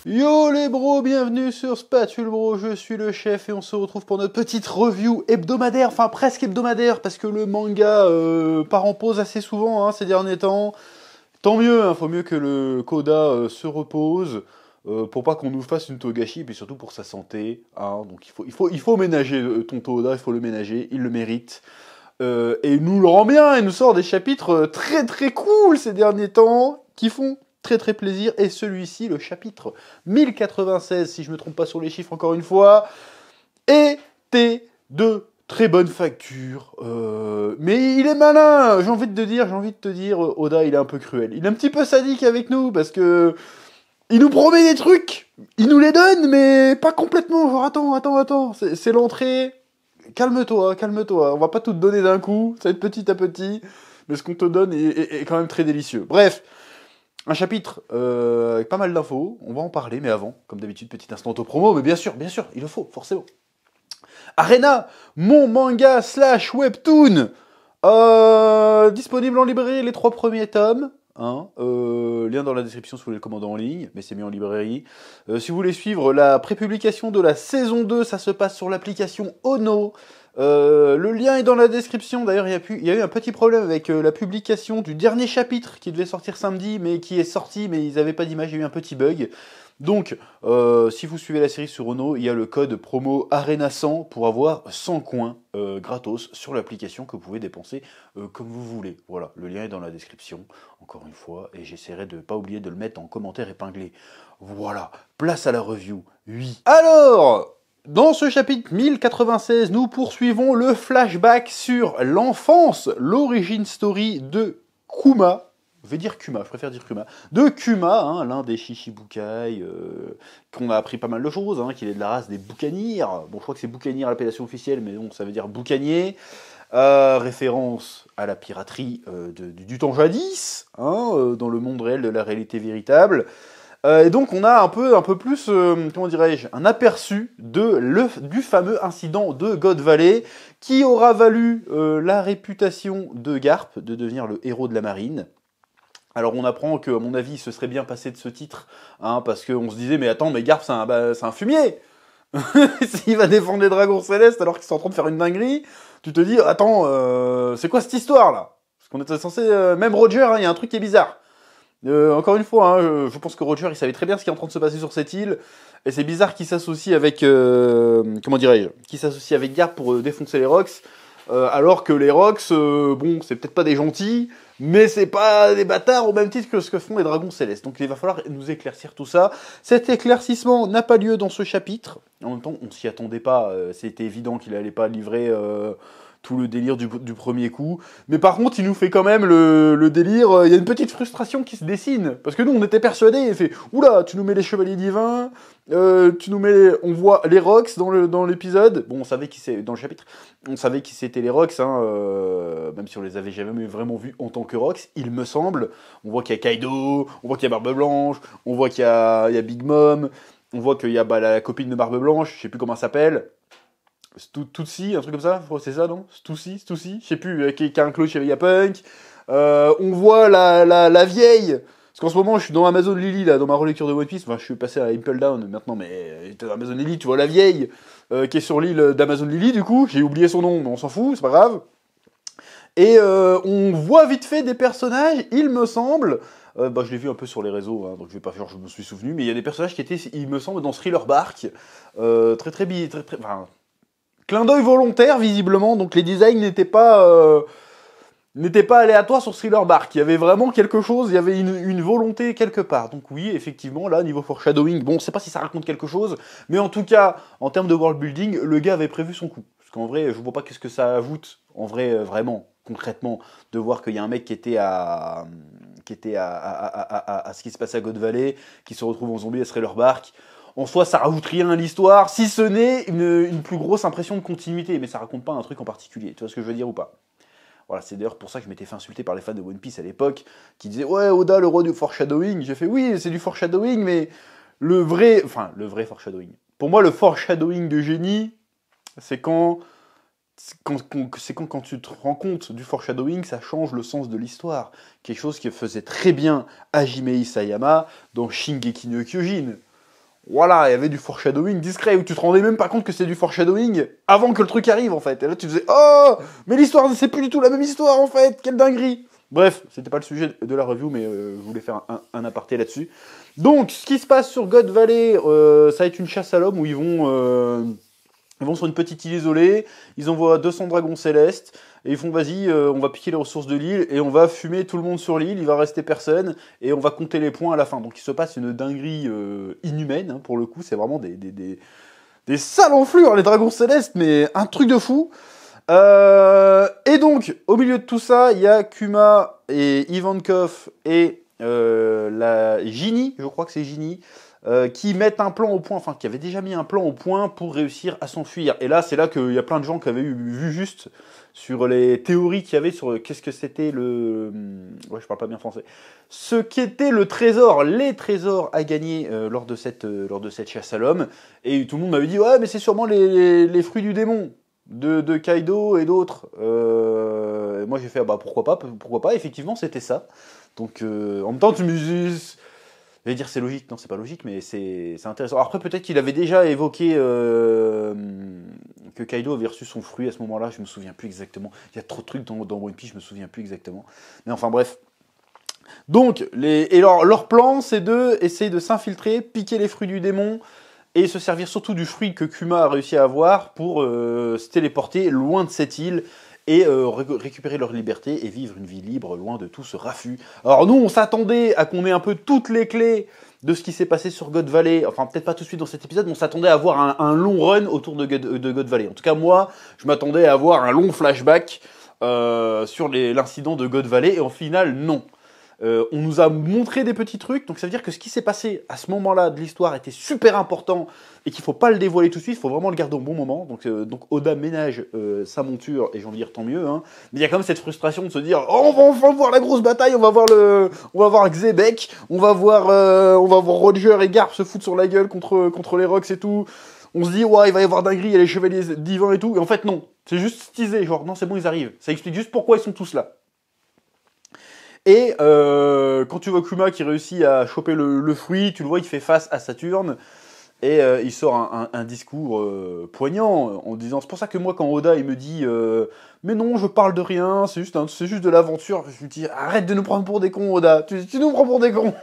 Yo les bros, bienvenue sur Spatule Bro, je suis le chef et on se retrouve pour notre petite review hebdomadaire, enfin presque hebdomadaire, parce que le manga part en pause assez souvent ces derniers temps. Tant mieux, faut mieux que le Koda se repose, pour pas qu'on nous fasse une Togashi, et puis surtout pour sa santé. Donc il faut ménager ton Oda, il faut le ménager, il le mérite. Et il nous le rend bien, il nous sort des chapitres très très cool ces derniers temps, qui font très très plaisir, et celui-ci, le chapitre 1096, si je me trompe pas sur les chiffres encore une fois, était de très bonne facture, mais il est malin, j'ai envie de te dire, Oda il est un peu cruel, il est un petit peu sadique avec nous, parce que il nous promet des trucs, il nous les donne, mais pas complètement, genre attends, c'est l'entrée, calme-toi, calme-toi, on va pas tout te donner d'un coup, ça va être petit à petit, mais ce qu'on te donne est quand même très délicieux. Bref, un chapitre avec pas mal d'infos, on va en parler, mais avant, comme d'habitude, petit instant auto-promo, mais bien sûr, il le faut, forcément. Arena, mon manga slash webtoon, disponible en librairie les 3 premiers tomes. Lien dans la description si vous voulez le commander en ligne, mais c'est mis en librairie. Si vous voulez suivre la prépublication de la saison 2, ça se passe sur l'application Ono. Le lien est dans la description. D'ailleurs, il y a eu un petit problème avec la publication du dernier chapitre qui devait sortir samedi, mais qui est sorti, mais ils n'avaient pas d'image, il y a eu un petit bug. Donc, si vous suivez la série sur Ono, il y a le code promo ARENA100 pour avoir 100 coins gratos sur l'application que vous pouvez dépenser comme vous voulez. Voilà, le lien est dans la description, encore une fois, et j'essaierai de ne pas oublier de le mettre en commentaire épinglé. Voilà, place à la review. Oui. Alors, dans ce chapitre 1096, nous poursuivons le flashback sur l'enfance, l'origine story de Kuma. Je vais dire Kuma, je préfère dire Kuma. De Kuma, l'un des Shishibukai, qu'on a appris pas mal de choses, qu'il est de la race des boucaniers. Bon, je crois que c'est boucanier l'appellation officielle, mais bon, ça veut dire boucanier. Référence à la piraterie du temps jadis, dans le monde réel de la réalité véritable. Et donc on a un peu plus, comment dirais-je, un aperçu du fameux incident de God Valley qui aura valu la réputation de Garp de devenir le héros de la marine. Alors on apprend que, à mon avis, ce serait bien passé de ce titre, parce qu'on se disait, mais attends, mais Garp c'est un fumier. S'il va défendre les dragons célestes alors qu'ils sont en train de faire une dinguerie, tu te dis, attends, c'est quoi cette histoire là? Parce qu'on était censé, même Roger, il y a un truc qui est bizarre. Encore une fois, je pense que Roger, il savait très bien ce qui est en train de se passer sur cette île, et c'est bizarre qu'il s'associe avec, comment dirais-je, qu'il s'associe avec Garp pour défoncer les Rocks, alors que les Rocks, bon, c'est peut-être pas des gentils, mais c'est pas des bâtards au même titre que ce que font les dragons célestes. Donc il va falloir nous éclaircir tout ça. Cet éclaircissement n'a pas lieu dans ce chapitre. En même temps, on s'y attendait pas. C'était évident qu'il allait pas livrer tout le délire du premier coup. Mais par contre, il nous fait quand même le délire. Il y a une petite frustration qui se dessine. Parce que nous, on était persuadés. Il fait, oula, tu nous mets les chevaliers divins. On voit les Rocks dans l'épisode. Bon, on savait qui c'est dans le chapitre. On savait qui c'était les Rocks, même si on les avait jamais vraiment vus en tant que Rocks, il me semble. On voit qu'il y a Kaido, on voit qu'il y a Barbe Blanche, on voit qu'il y a Big Mom, on voit qu'il y a la copine de Barbe Blanche, je sais plus comment elle s'appelle. Tutsi, un truc comme ça, c'est ça, non? Stussy, je sais plus, qui a un cloche chez Vegapunk. On voit la vieille. Parce qu'en ce moment, je suis dans Amazon Lily, là, dans ma relecture de One Piece. Enfin, je suis passé à Impel Down maintenant, mais j'étais dans Amazon Lily, tu vois la vieille qui est sur l'île d'Amazon Lily, du coup. J'ai oublié son nom, mais on s'en fout, c'est pas grave. Et on voit vite fait des personnages, il me semble. Je l'ai vu un peu sur les réseaux, donc je vais pas faire, je me suis souvenu, mais il y a des personnages qui étaient, il me semble, dans Thriller Bark. Enfin, clin d'œil volontaire, visiblement, donc les designs n'étaient pas aléatoires sur Thriller Bark. Il y avait vraiment quelque chose, il y avait une volonté quelque part. Donc oui, effectivement, là, niveau foreshadowing, bon, on sait pas si ça raconte quelque chose, mais en tout cas, en termes de world building, le gars avait prévu son coup. Parce qu'en vrai, je vois pas qu'est-ce que ça ajoute, en vrai, vraiment, concrètement, de voir qu'il y a un mec qui était à ce qui se passait à God Valley, qui se retrouve en zombie à Thriller Bark. En soi, ça rajoute rien à l'histoire, si ce n'est une plus grosse impression de continuité, mais ça raconte pas un truc en particulier. Tu vois ce que je veux dire ou pas? Voilà, c'est d'ailleurs pour ça que je m'étais fait insulter par les fans de One Piece à l'époque, qui disaient ouais, Oda, le roi du foreshadowing. J'ai fait oui, c'est du foreshadowing, mais le vrai foreshadowing. Pour moi, le foreshadowing de génie, c'est quand tu te rends compte du foreshadowing, ça change le sens de l'histoire. Quelque chose qui faisait très bien Hajime Isayama dans Shingeki no Kyojin. Voilà, il y avait du foreshadowing discret, où tu te rendais même pas compte que c'est du foreshadowing avant que le truc arrive, en fait. Et là, tu faisais, oh, mais l'histoire, c'est plus du tout la même histoire, en fait, quelle dinguerie. Bref, c'était pas le sujet de la review, mais je voulais faire un aparté là-dessus. Donc, ce qui se passe sur God Valley, ça va être une chasse à l'homme où ils vont sur une petite île isolée, ils envoient 200 dragons célestes, et ils font vas-y, on va piquer les ressources de l'île, et on va fumer tout le monde sur l'île, il va rester personne, et on va compter les points à la fin. Donc il se passe une dinguerie inhumaine, hein, pour le coup, c'est vraiment des sales enflures, les dragons célestes, mais un truc de fou. Et donc, au milieu de tout ça, il y a Kuma et Ivankov et la Ginny, je crois que c'est Ginny, qui mettent un plan au point, enfin qui avaient déjà mis un plan au point pour réussir à s'enfuir. Et là, c'est là qu'il y a plein de gens qui avaient vu juste sur les théories qu'il y avait sur qu'est-ce que c'était le... Ouais, je parle pas bien français. Ce qu'était le trésor, les trésors à gagner lors de cette chasse à l'homme. Et tout le monde m'avait dit, ouais, mais c'est sûrement les fruits du démon de Kaido et d'autres. Moi, j'ai fait, bah pourquoi pas, effectivement, c'était ça. Donc, en même temps, tu me dis... Je vais dire c'est logique, non c'est pas logique, mais c'est intéressant. Après peut-être qu'il avait déjà évoqué que Kaido avait reçu son fruit à ce moment-là, je me souviens plus exactement. Il y a trop de trucs dans One Piece, je me souviens plus exactement. Mais enfin bref. Donc, leur plan c'est de essayer de s'infiltrer, piquer les fruits du démon, et se servir surtout du fruit que Kuma a réussi à avoir pour se téléporter loin de cette île et récupérer leur liberté et vivre une vie libre loin de tout ce raffut. Alors nous, on s'attendait à qu'on ait un peu toutes les clés de ce qui s'est passé sur God Valley, enfin peut-être pas tout de suite dans cet épisode, mais on s'attendait à avoir un long run autour de God Valley. En tout cas, moi, je m'attendais à avoir un long flashback sur l'incident de God Valley, et au final, non. On nous a montré des petits trucs, donc ça veut dire que ce qui s'est passé à ce moment-là de l'histoire était super important et qu'il faut pas le dévoiler tout de suite, il faut vraiment le garder au bon moment. Donc Oda ménage sa monture et j'ai envie de dire tant mieux. Hein. Mais il y a quand même cette frustration de se dire oh, on va enfin voir la grosse bataille, on va voir Xebec, on va voir Roger et Garp se foutre sur la gueule contre les Rocks et tout. On se dit ouais il va y avoir dinguerie, il y a les chevaliers divins et tout, et en fait non, c'est juste teasé, genre non c'est bon ils arrivent. Ça explique juste pourquoi ils sont tous là. Et quand tu vois Kuma qui réussit à choper le fruit, tu le vois, il fait face à Saturne, et il sort un discours poignant en disant, c'est pour ça que moi quand Oda il me dit mais non je parle de rien, c'est juste de l'aventure, je lui dis arrête de nous prendre pour des cons Oda, tu nous prends pour des cons.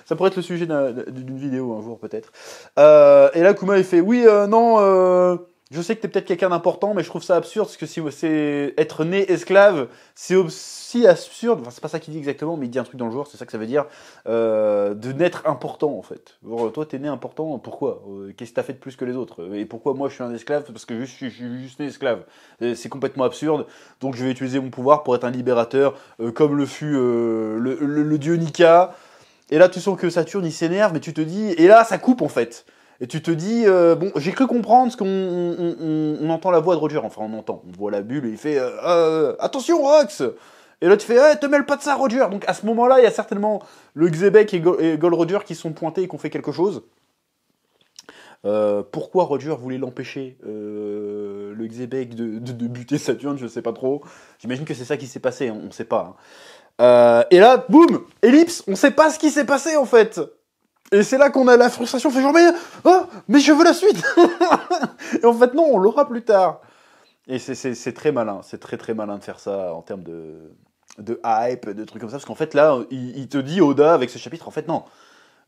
Ça pourrait être le sujet d'une vidéo un jour peut-être. Et là Kuma il fait oui non je sais que t'es peut-être quelqu'un d'important, mais je trouve ça absurde, parce que si c'est être né esclave, c'est aussi absurde, enfin c'est pas ça qu'il dit exactement, mais il dit un truc dans le genre, c'est ça que ça veut dire, de naître important en fait. Genre, toi t'es né important, pourquoi qu'est-ce que t'as fait de plus que les autres? Et pourquoi moi je suis un esclave? Parce que je suis juste né esclave. C'est complètement absurde, donc je vais utiliser mon pouvoir pour être un libérateur, comme le fut le dieu Nika. Et là tu sens que Saturne il s'énerve, mais tu te dis, et là ça coupe en fait. Et tu te dis, bon, j'ai cru comprendre parce qu'on entend la voix de Roger, enfin on voit la bulle et il fait attention Rox. Et là tu fais te mêle pas de ça Roger. Donc à ce moment-là, il y a certainement le Xebec et Gold Roger qui sont pointés et qui ont fait quelque chose. Pourquoi Roger voulait l'empêcher, le Xebec, de buter Saturne, je sais pas trop. J'imagine que c'est ça qui s'est passé, on sait pas. Hein. Et là, boum, ellipse, on sait pas ce qui s'est passé en fait. Et c'est là qu'on a la frustration, on fait genre mais je veux la suite. Et en fait non, on l'aura plus tard. Et c'est très malin, c'est très malin de faire ça en termes de hype, de trucs comme ça, parce qu'en fait là, il te dit Oda avec ce chapitre, en fait non,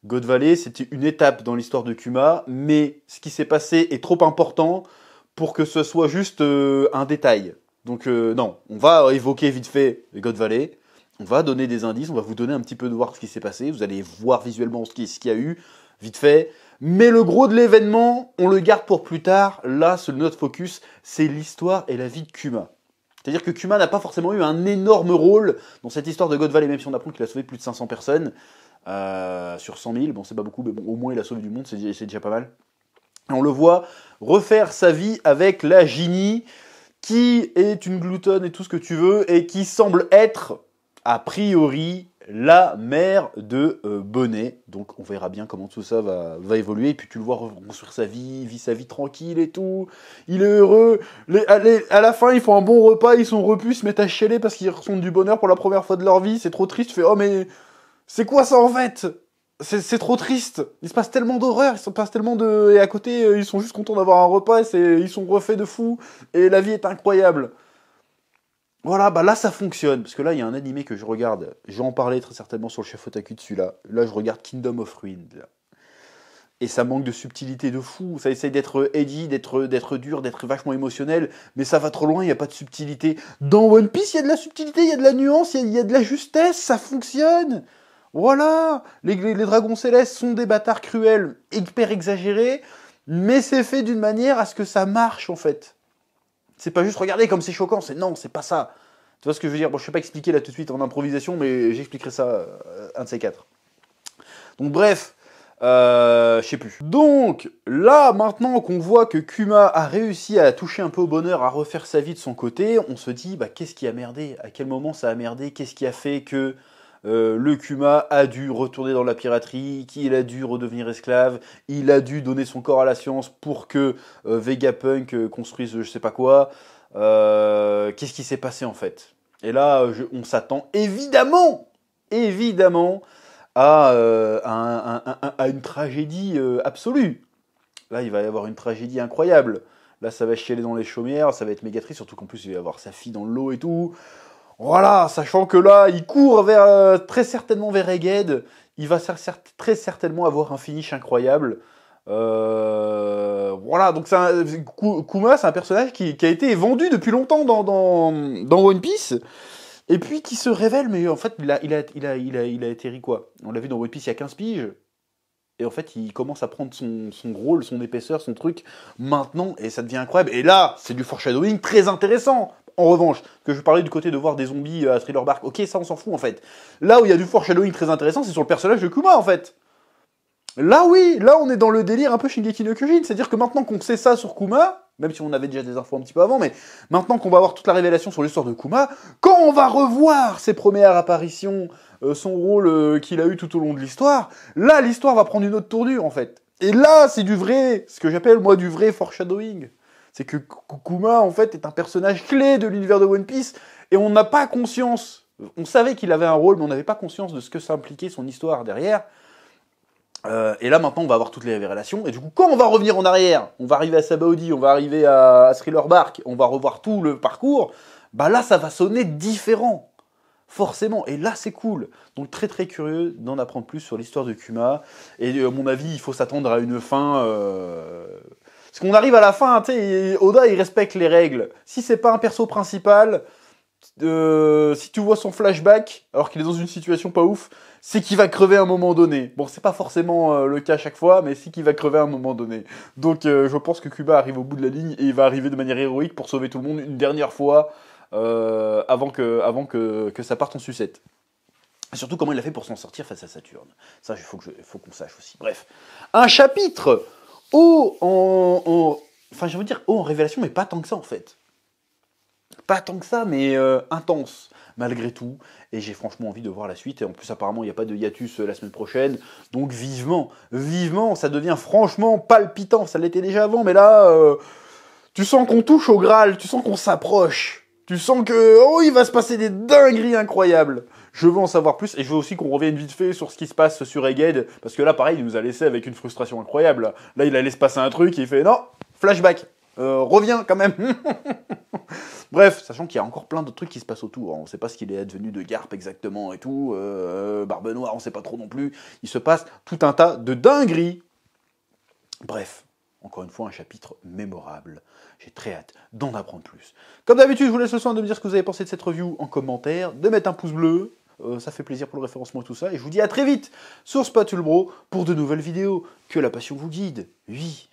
God Valley c'était une étape dans l'histoire de Kuma, mais ce qui s'est passé est trop important pour que ce soit juste un détail. Donc non, on va évoquer vite fait God Valley. On va donner des indices, on va vous donner un petit peu de voir ce qui s'est passé, vous allez voir visuellement ce qu'il y a eu, vite fait. Mais le gros de l'événement, on le garde pour plus tard. Là, notre focus, c'est l'histoire et la vie de Kuma. C'est-à-dire que Kuma n'a pas forcément eu un énorme rôle dans cette histoire de God Valley, même si on apprend qu'il a sauvé plus de 500 personnes sur 100 000. Bon, c'est pas beaucoup, mais bon, au moins il a sauvé du monde, c'est déjà pas mal. Et on le voit refaire sa vie avec la Ginny, qui est une gloutonne et tout ce que tu veux, et qui semble être a priori la mère de Bonnet. Donc on verra bien comment tout ça va évoluer. Et puis tu le vois reconstruire sa vie, vit sa vie tranquille et tout. Il est heureux. À la fin, ils font un bon repas, ils sont repus, ils se mettent à chialer parce qu'ils ressentent du bonheur pour la première fois de leur vie. C'est trop triste. Tu fais oh mais c'est quoi ça en fait? C'est trop triste. Il se passe tellement d'horreur, il se passe tellement de... Et à côté, ils sont juste contents d'avoir un repas, ils sont refaits de fou, et la vie est incroyable. Voilà, bah là ça fonctionne, parce que là il y a un animé que je regarde, je vais en parler très certainement sur le chef otaku de celui-là. Là je regarde Kingdom of Ruin, là. Et ça manque de subtilité de fou, ça essaye d'être edgy, d'être dur, d'être vachement émotionnel, mais ça va trop loin, il n'y a pas de subtilité. Dans One Piece, il y a de la subtilité, il y a de la nuance, il y a de la justesse, ça fonctionne. Voilà, les dragons célestes sont des bâtards cruels, hyper exagérés, mais c'est fait d'une manière à ce que ça marche en fait. C'est pas juste regarder comme c'est choquant, non, c'est pas ça. Tu vois ce que je veux dire? Bon, je sais pas expliquer là tout de suite en improvisation, mais j'expliquerai ça un de ces quatre. Donc bref, je sais plus. Donc là, maintenant qu'on voit que Kuma a réussi à toucher un peu au bonheur, à refaire sa vie de son côté, on se dit, bah qu'est-ce qui a merdé? À quel moment ça a merdé? Qu'est-ce qui a fait que le Kuma a dû retourner dans la piraterie, qu'il a dû redevenir esclave, il a dû donner son corps à la science pour que Vegapunk construise je sais pas quoi. Qu'est-ce qui s'est passé en fait? Et là, on s'attend évidemment à une tragédie absolue. Là, il va y avoir une tragédie incroyable. Là, ça va chialer dans les chaumières, ça va être méga triste, surtout qu'en plus, il va y avoir sa fille dans l'eau et tout. Voilà, sachant que là, il court très certainement vers Egghead. Il va très certainement avoir un finish incroyable. Voilà, donc Kuma, c'est un personnage qui a été vendu depuis longtemps dans One Piece. Et puis qui se révèle, mais en fait, il a atterri quoi? On l'a vu dans One Piece il y a 15 piges. Et en fait, il commence à prendre son rôle, son épaisseur, son truc maintenant, et ça devient incroyable. Et là, c'est du foreshadowing très intéressant. En revanche, que je parlais du côté de voir des zombies à Thriller Bark, ok, ça on s'en fout en fait. Là où il y a du foreshadowing très intéressant, c'est sur le personnage de Kuma en fait. Là oui, là on est dans le délire un peu Shingeki no Kyojin, c'est-à-dire que maintenant qu'on sait ça sur Kuma, même si on avait déjà des infos un petit peu avant, mais maintenant qu'on va avoir toute la révélation sur l'histoire de Kuma, quand on va revoir ses premières apparitions, son rôle qu'il a eu tout au long de l'histoire, là l'histoire va prendre une autre tournure en fait. Et là c'est du vrai, ce que j'appelle moi du vrai foreshadowing. C'est que Kuma en fait est un personnage clé de l'univers de One Piece, et on n'a pas conscience, on savait qu'il avait un rôle, mais on n'avait pas conscience de ce que ça impliquait son histoire derrière. Et là maintenant on va avoir toutes les révélations, et du coup quand on va revenir en arrière, on va arriver à Sabaody, on va arriver à Thriller Bark, on va revoir tout le parcours, bah là ça va sonner différent, forcément, et là c'est cool. Donc très très curieux d'en apprendre plus sur l'histoire de Kuma, et à mon avis il faut s'attendre à une fin... Parce qu'on arrive à la fin, tu sais, Oda il respecte les règles. Si c'est pas un perso principal, si tu vois son flashback, alors qu'il est dans une situation pas ouf, c'est qu'il va crever à un moment donné. Bon, c'est pas forcément le cas à chaque fois, mais c'est qu'il va crever à un moment donné. Donc je pense que Kuma arrive au bout de la ligne, et il va arriver de manière héroïque pour sauver tout le monde une dernière fois, avant que ça parte en sucette. Et surtout comment il a fait pour s'en sortir face à Saturne. Ça, il faut qu'on sache aussi. Bref. Un chapitre enfin j'ai envie de dire haut en révélation, mais pas tant que ça en fait. Pas tant que ça, mais intense, malgré tout. Et j'ai franchement envie de voir la suite. Et en plus, apparemment, il n'y a pas de hiatus la semaine prochaine. Donc vivement, ça devient franchement palpitant. Ça l'était déjà avant, mais là, tu sens qu'on touche au Graal, tu sens qu'on s'approche. Tu sens que, oh, il va se passer des dingueries incroyables. Je veux en savoir plus, et je veux aussi qu'on revienne vite fait sur ce qui se passe sur Egghead, parce que là, pareil, il nous a laissé avec une frustration incroyable. Là, il a laissé passer un truc, et il fait, non, flashback, reviens quand même. Bref, sachant qu'il y a encore plein d'autres trucs qui se passent autour. On ne sait pas ce qu'il est advenu de Garp exactement et tout. Barbe Noire, on ne sait pas trop non plus. Il se passe tout un tas de dingueries. Bref, encore une fois, un chapitre mémorable. J'ai très hâte d'en apprendre plus. Comme d'habitude, je vous laisse le soin de me dire ce que vous avez pensé de cette review en commentaire, de mettre un pouce bleu. Ça fait plaisir pour le référencement et tout ça. Et je vous dis à très vite sur Spatule Bro pour de nouvelles vidéos. Que la passion vous guide. Oui.